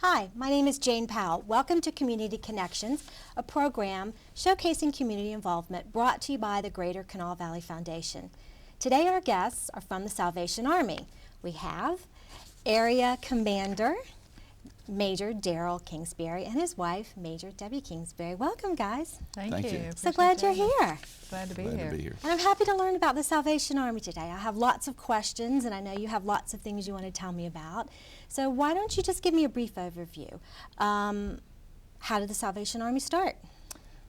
Hi, my name is Jane Powell. Welcome to Community Connections, a program showcasing community involvement brought to you by the Greater Kanawha Valley Foundation. Today our guests are from the Salvation Army. We have Area Commander Major Darrell Kingsbury and his wife, Major Debbie Kingsbury. Welcome, guys. Thank you. So glad you're here. Glad to be Glad here. to be here. And I'm happy to learn about the Salvation Army today. I have lots of questions, and I know you have lots of things you want to tell me about. So why don't you just give me a brief overview? How did the Salvation Army start?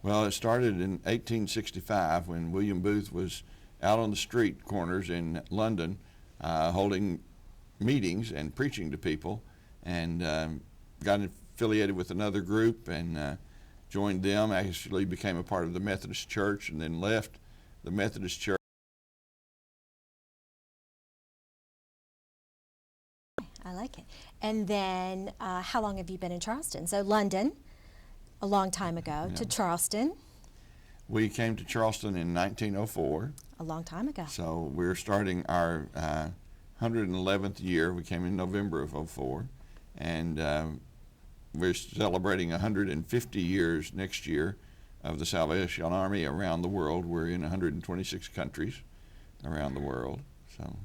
Well, it started in 1865 when William Booth was out on the street corners in London holding meetings and preaching to people, and got affiliated with another group and joined them, actually became a part of the Methodist Church, and then left the Methodist Church. I like it. And then how long have you been in Charleston? So London, a long time ago, to Charleston. We came to Charleston in 1904. A long time ago. So we're starting our 111th year. We came in November of '04, and we're celebrating 150 years next year of the Salvation Army around the world. We're in 126 countries around the world. So,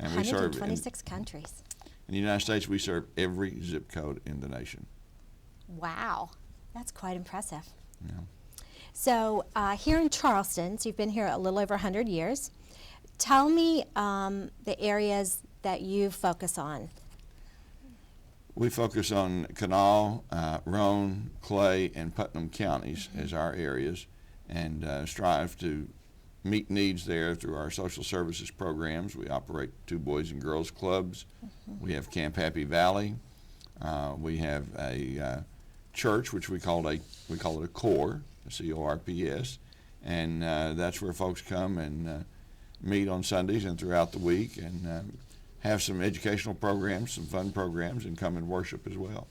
and we serve 126 countries. In the United States, we serve every zip code in the nation. Wow, that's quite impressive. Yeah. So here in Charleston, so you've been here a little over 100 years. Tell me the areas that you focus on. We focus on Kanawha, Roane, Clay, and Putnam counties as our areas, and strive to meet needs there through our social services programs. We operate 2 Boys and Girls Clubs. We have Camp Happy Valley. We have a church, which we call it a CORPS, C-O-R-P-S, and that's where folks come and meet on Sundays and throughout the week, and have some educational programs, some fun programs, and come and worship as well.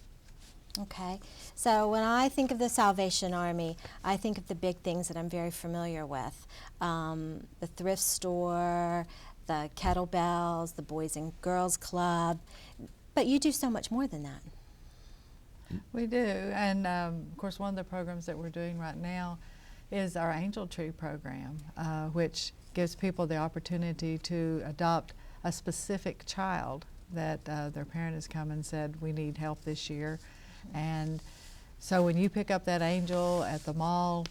Okay, so when I think of the Salvation Army, I think of the big things that I'm very familiar with. The thrift store, the kettlebells, the Boys and Girls Club, but you do so much more than that. We do, and of course one of the programs that we're doing right now is our Angel Tree program, which gives people the opportunity to adopt a specific child that their parent has come and said, we need help this year. And so when you pick up that angel at the mall,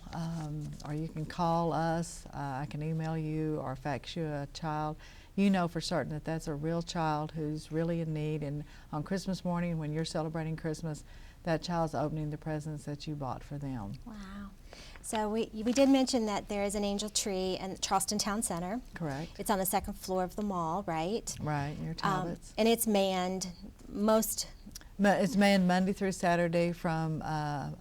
or you can call us, I can email you or fax you a child, you know for certain that that's a real child who's really in need. And on Christmas morning, when you're celebrating Christmas, that child's opening the presents that you bought for them. Wow. So we did mention that there is an angel tree in Charleston Town Center. Correct. It's on the 2nd floor of the mall, right? Right, near Talbot's. And it's manned It's manned Monday through Saturday from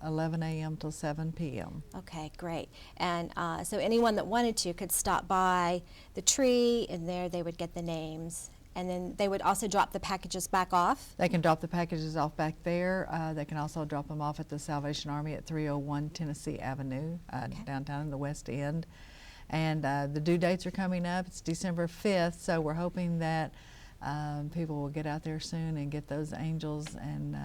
11 a.m. till 7 p.m. Okay, great. And so anyone that wanted to could stop by the tree, and there they would get the names. And then they would also drop the packages back off? They can drop the packages off back there. They can also drop them off at the Salvation Army at 301 Tennessee Avenue, downtown in the West End. And the due dates are coming up. It's December 5th, so we're hoping that people will get out there soon and get those angels and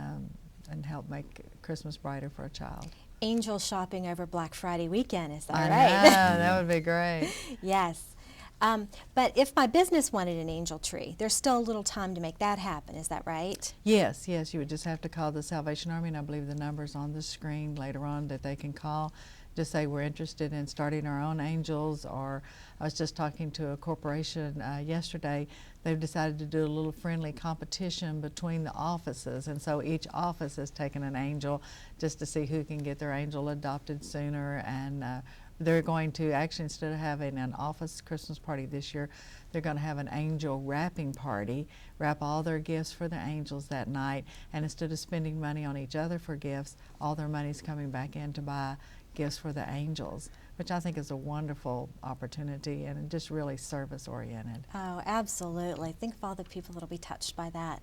help make Christmas brighter for a child. Angel shopping over Black Friday weekend, is that I right? know, that would be great. Yes. But if my business wanted an angel tree, there's still a little time to make that happen, is that right? Yes, you would just have to call the Salvation Army, and I believe the number's on the screen later on that they can call. Just say we're interested in starting our own angels, or I was just talking to a corporation yesterday. They've decided to do a little friendly competition between the offices, and so each office has taken an angel just to see who can get their angel adopted sooner. And they're going to actually, instead of having an office Christmas party this year, they're going to have an angel wrapping party, wrap all their gifts for the angels that night, and instead of spending money on each other for gifts, all their money's coming back in to buy gifts for the angels, which I think is a wonderful opportunity and just really service oriented. Oh, absolutely. Think of all the people that'll be touched by that.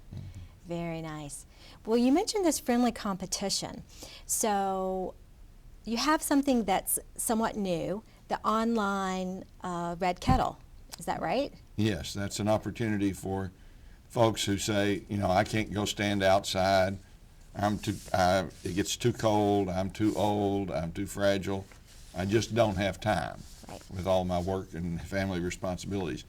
Very nice. Well, you mentioned this friendly competition. So you have something that's somewhat new, the online red kettle. Is that right? Yes, that's an opportunity for folks who say, I can't go stand outside it gets too cold, I'm too old, I'm too fragile. I just don't have time with all my work and family responsibilities.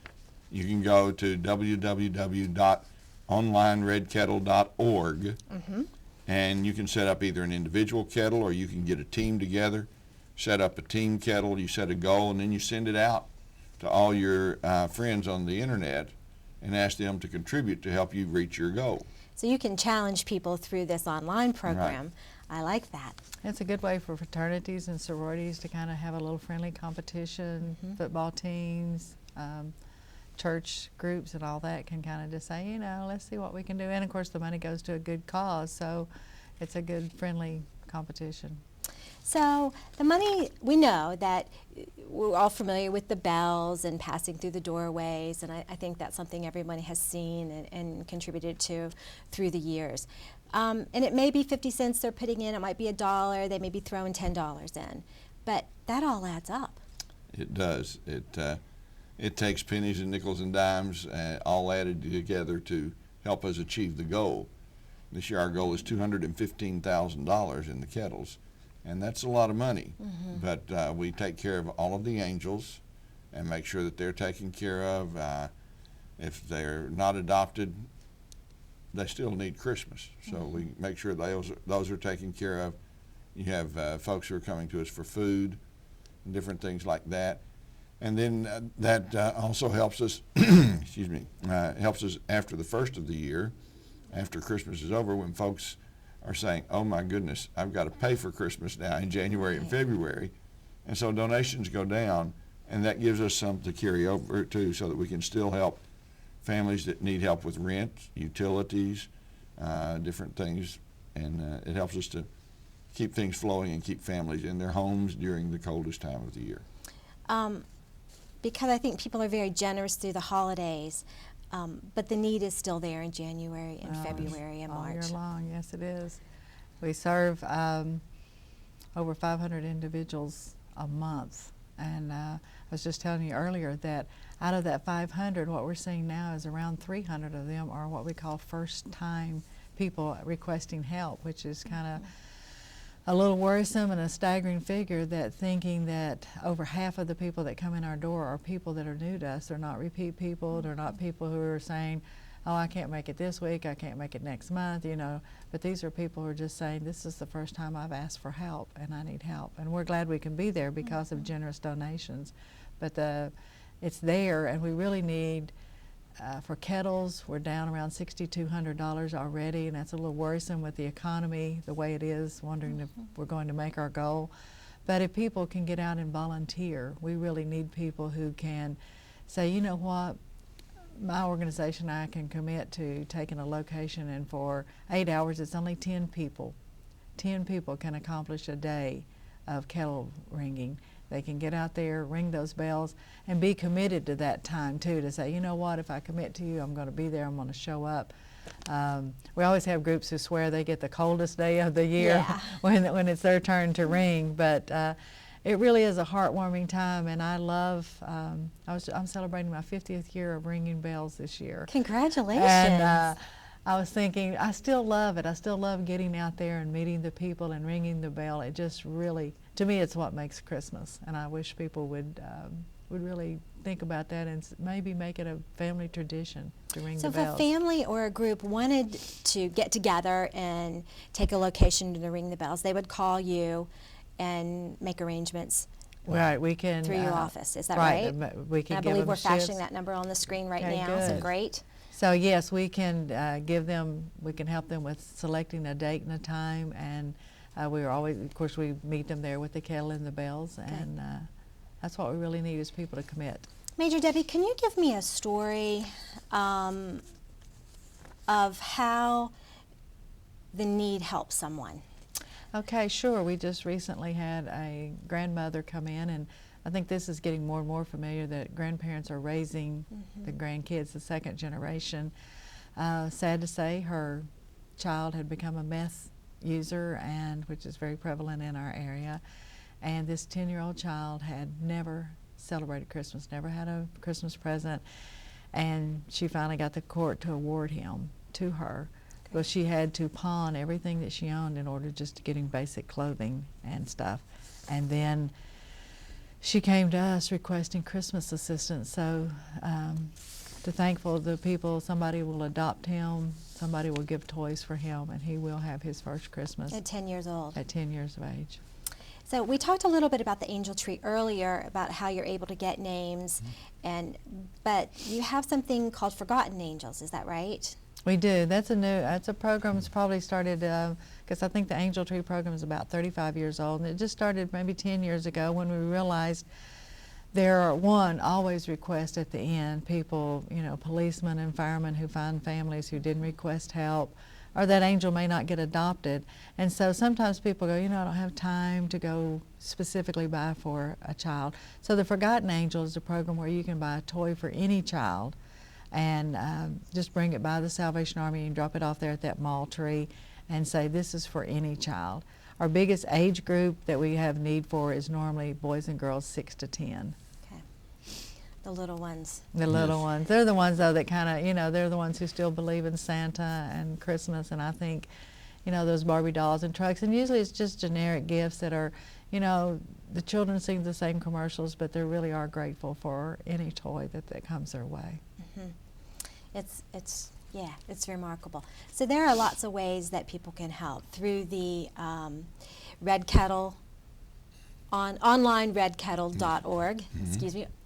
You can go to www.onlineredkettle.org and you can set up either an individual kettle or you can get a team together, set up a team kettle, you set a goal, and then you send it out to all your friends on the internet and ask them to contribute to help you reach your goal. So you can challenge people through this online program. Right. I like that. It's a good way for fraternities and sororities to kind of have a little friendly competition. Football teams, church groups and all that can kind of just say, you know, let's see what we can do. And of course the money goes to a good cause, so it's a good friendly competition. So the money, we know that we're all familiar with the bells and passing through the doorways, and I think that's something everybody has seen and contributed to through the years. And it may be 50 cents they're putting in, it might be $1, they may be throwing $10 in, but that all adds up. It does. It takes pennies and nickels and dimes all added together to help us achieve the goal. This year our goal is $215,000 in the kettles, and that's a lot of money. But we take care of all of the angels and make sure that they're taken care of. If they're not adopted, they still need Christmas, so we make sure those are taken care of. You have folks who are coming to us for food and different things like that. And then that also helps us, excuse me, helps us after the first of the year, after Christmas is over, when folks are saying, oh my goodness, I've got to pay for Christmas now in January and February. And so donations go down, and that gives us something to carry over too, so that we can still help families that need help with rent, utilities, different things, and it helps us to keep things flowing and keep families in their homes during the coldest time of the year. Because I think people are very generous through the holidays, but the need is still there in January and February and March. All year long, yes it is. We serve over 500 individuals a month, and I was just telling you earlier that out of that 500, what we're seeing now is around 300 of them are what we call first-time people requesting help, which is kind of a little worrisome and a staggering figure, that thinking that over half of the people that come in our door are people that are new to us. They're not repeat people. They're not people who are saying, oh, I can't make it this week, I can't make it next month, you know. But these are people who are just saying, this is the first time I've asked for help and I need help. And we're glad we can be there because of generous donations. But it's there, and we really need, for kettles, we're down around $6,200 already, and that's a little worrisome with the economy the way it is, wondering if we're going to make our goal. But if people can get out and volunteer, we really need people who can say, you know what, my organization, I can commit to taking a location, and for 8 hours it's only 10 people. 10 people can accomplish a day of kettle ringing. They can get out there, ring those bells, and be committed to that time too, to say, you know what, if I commit to you, I'm going to be there, I'm going to show up. We always have groups who swear they get the coldest day of the year when it's their turn to ring, but it really is a heartwarming time, and I love, I'm celebrating my 50th year of ringing bells this year. Congratulations. And I was thinking, I still love it. I still love getting out there and meeting the people and ringing the bell. It just really, to me, it's what makes Christmas, and I wish people would really think about that and maybe make it a family tradition to ring the bells. So if a family or a group wanted to get together and take a location to ring the bells, they would call you and make arrangements. Right, we can. Through your office, is that right? We can. I believe we're flashing that number on the screen right now, good. so great. So yes, we can we can help them with selecting a date and a time, and we are always, of course, we meet them there with the kettle and the bells, and that's what we really need, is people to commit. Major Debbie, can you give me a story of how the need helps someone? Okay, sure. We just recently had a grandmother come in, and I think this is getting more and more familiar, that grandparents are raising the grandkids, the second generation. Sad to say, her child had become a meth user, and which is very prevalent in our area. And this 10-year-old child had never celebrated Christmas, never had a Christmas present, and she finally got the court to award him to her. Well, she had to pawn everything that she owned in order just to getting basic clothing and stuff. And then she came to us requesting Christmas assistance. So to thankful the people, somebody will adopt him, somebody will give toys for him, and he will have his first Christmas. At 10 years old. At 10 years of age. So we talked a little bit about the angel tree earlier, about how you're able to get names, but you have something called Forgotten Angels, is that right? We do. That's a program that's probably started, because I think the Angel Tree program is about 35 years old, and it just started maybe 10 years ago when we realized there are, always requests at the end, people, policemen and firemen who find families who didn't request help, or that angel may not get adopted. And so sometimes people go, I don't have time to go specifically buy for a child. So the Forgotten Angel is a program where you can buy a toy for any child and just bring it by the Salvation Army and drop it off there at that mall tree and say, this is for any child. Our biggest age group that we have need for is normally boys and girls 6 to 10. Okay. The little ones. The little ones. They're the ones, though, that kind of, they're the ones who still believe in Santa and Christmas, and I think, those Barbie dolls and trucks. And usually it's just generic gifts that are, the children see the same commercials, but they really are grateful for any toy that comes their way. Mm-hmm. It's remarkable. So there are lots of ways that people can help through the Red Kettle, onlineredkettle.org,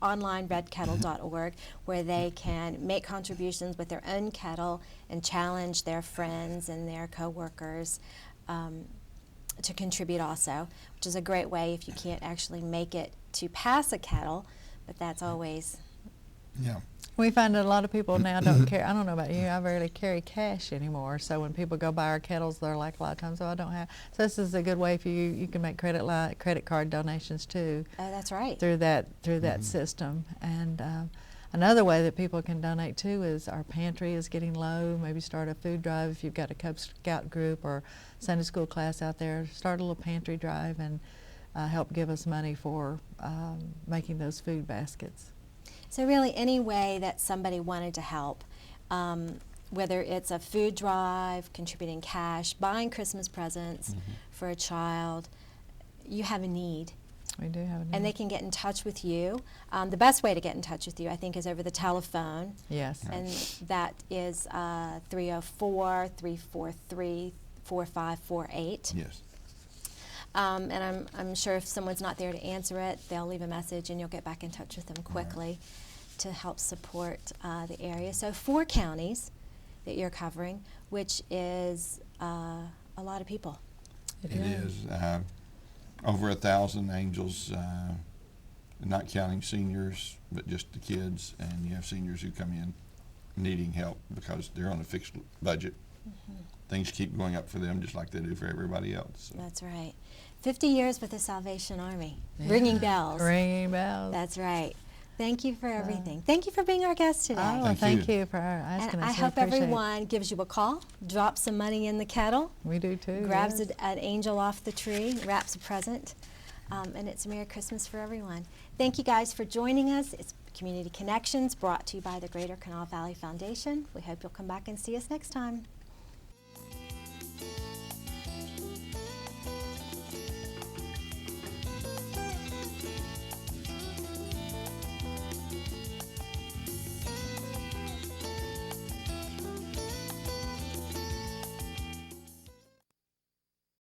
onlineredkettle.org, where they can make contributions with their own kettle and challenge their friends and their coworkers to contribute also, which is a great way if you can't actually make it to pass a kettle, but that's always... Yeah. We find that a lot of people now don't carry, I don't know about you, I rarely carry cash anymore. So when people go buy our kettles, they're like a lot of times, I don't have. So this is a good way for you. You can make credit card donations too. Oh, that's right. Through that system. And another way that people can donate too is our pantry is getting low. Maybe start a food drive if you've got a Cub Scout group or Sunday school class out there. Start a little pantry drive and help give us money for making those food baskets. So really any way that somebody wanted to help, whether it's a food drive, contributing cash, buying Christmas presents for a child, you have a need. We do have a need. And they can get in touch with you. The best way to get in touch with you, I think, is over the telephone. Yes. And that is 304-343-4548. Yes. And I'm sure if someone's not there to answer it, they'll leave a message and you'll get back in touch with them quickly to help support the area. So 4 counties that you're covering, which is a lot of people. It is. Over 1,000 angels, not counting seniors, but just the kids. And you have seniors who come in needing help because they're on a fixed budget. Things keep going up for them just like they do for everybody else. So. That's right. 50 years with the Salvation Army. Yeah. Ringing bells. Ringing bells. That's right. Thank you for everything. Thank you for being our guest today. Oh, thank you for asking and us. I hope everyone gives you a call, drops some money in the kettle. We do too. Grabs an angel off the tree, wraps a present, and it's a Merry Christmas for everyone. Thank you guys for joining us. It's Community Connections brought to you by the Greater Kanawha Valley Foundation. We hope you'll come back and see us next time.